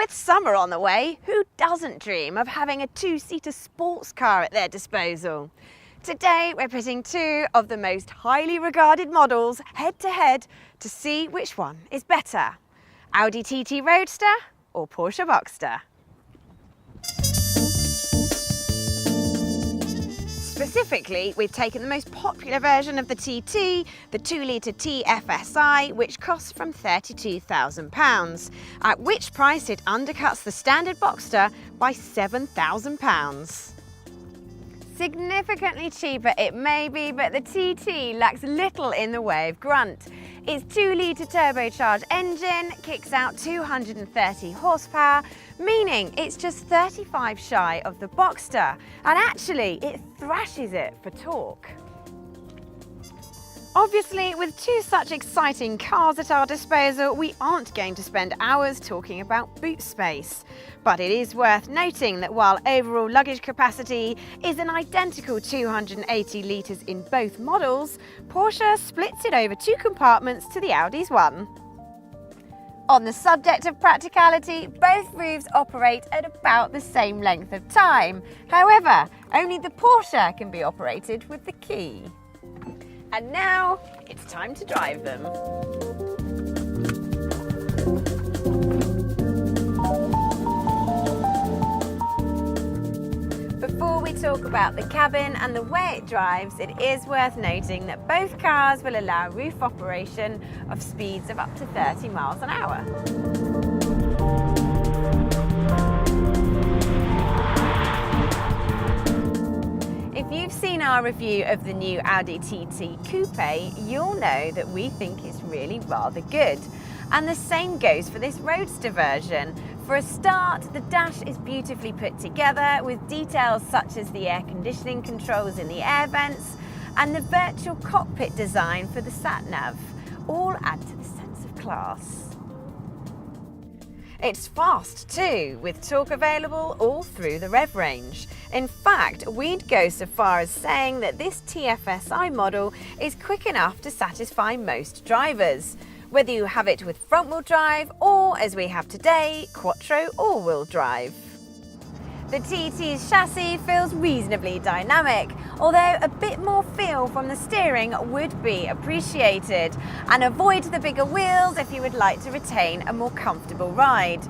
With summer on the way, who doesn't dream of having a two-seater sports car at their disposal? Today we're pitting two of the most highly regarded models head to head to see which one is better. Audi TT Roadster or Porsche Boxster? Specifically, we've taken the most popular version of the TT, the 2-litre TFSI, which costs from £32,000, at which price it undercuts the standard Boxster by £7,000. Significantly cheaper it may be, but the TT lacks little in the way of grunt. Its 2-litre turbocharged engine kicks out 230 horsepower, meaning it's just 35 shy of the Boxster, and actually it thrashes it for torque. Obviously, with two such exciting cars at our disposal, we aren't going to spend hours talking about boot space. But it is worth noting that while overall luggage capacity is an identical 280 litres in both models, Porsche splits it over two compartments to the Audi's one. On the subject of practicality, both roofs operate at about the same length of time. However, only the Porsche can be operated with the key. And now, it's time to drive them. Before we talk about the cabin and the way it drives, it is worth noting that both cars will allow roof operation of speeds of up to 30 miles an hour. If you've seen our review of the new Audi TT Coupe, you'll know that we think it's really rather good. And the same goes for this Roadster version. For a start, the dash is beautifully put together with details such as the air conditioning controls in the air vents and the virtual cockpit design for the sat-nav. All add to the sense of class. It's fast too, with torque available all through the rev range. In fact, we'd go so far as saying that this TFSI model is quick enough to satisfy most drivers, whether you have it with front-wheel drive or, as we have today, quattro all-wheel drive. The TT's chassis feels reasonably dynamic, although a bit more feel from the steering would be appreciated, and avoid the bigger wheels if you would like to retain a more comfortable ride.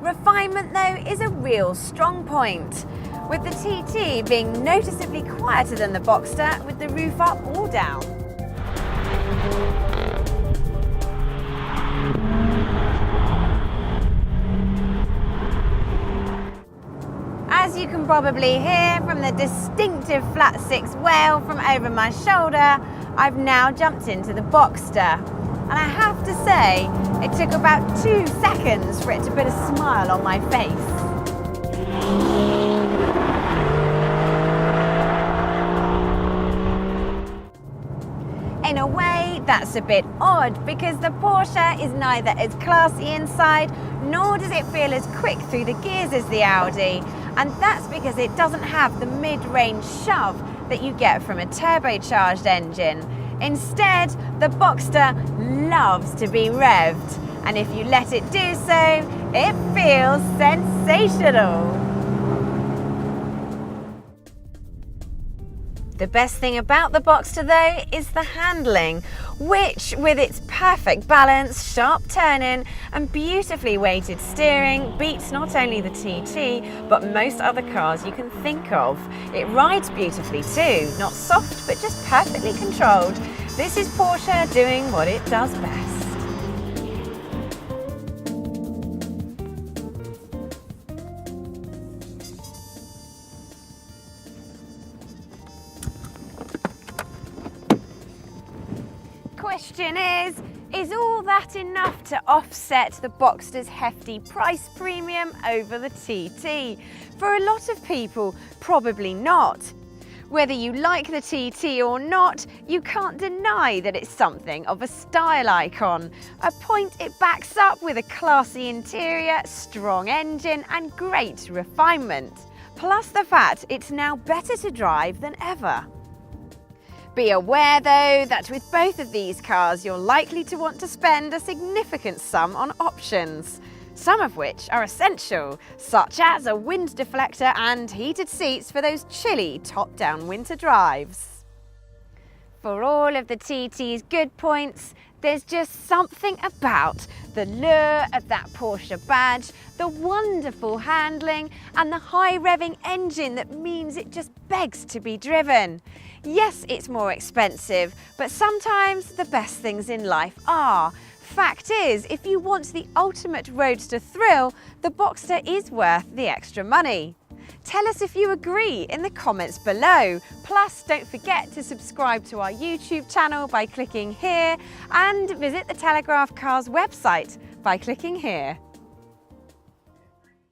Refinement, though, is a real strong point, with the TT being noticeably quieter than the Boxster with the roof up or down. As you can probably hear from the distinctive flat six wail from over my shoulder, I've now jumped into the Boxster. And I have to say, it took about 2 seconds for it to put a smile on my face. In a way, that's a bit odd because the Porsche is neither as classy inside, nor does it feel as quick through the gears as the Audi. And that's because it doesn't have the mid-range shove that you get from a turbocharged engine. Instead, the Boxster loves to be revved, and if you let it do so, it feels sensational. The best thing about the Boxster, though, is the handling, which, with its perfect balance, sharp turning and beautifully weighted steering, beats not only the TT, but most other cars you can think of. It rides beautifully too, not soft, but just perfectly controlled. This is Porsche doing what it does best. Question is all that enough to offset the Boxster's hefty price premium over the TT? For a lot of people, probably not. Whether you like the TT or not, you can't deny that it's something of a style icon, a point it backs up with a classy interior, strong engine and great refinement. Plus the fact it's now better to drive than ever. Be aware though that with both of these cars you're likely to want to spend a significant sum on options. some of which are essential, such as a wind deflector and heated seats for those chilly top-down winter drives. For all of the TT's good points, there's just something about the lure of that Porsche badge, the wonderful handling and the high revving engine that means it just begs to be driven. Yes, it's more expensive, but sometimes the best things in life are. Fact is, if you want the ultimate roadster thrill, the Boxster is worth the extra money. Tell us if you agree in the comments below. Plus, don't forget to subscribe to our YouTube channel by clicking here and visit the Telegraph Cars website by clicking here.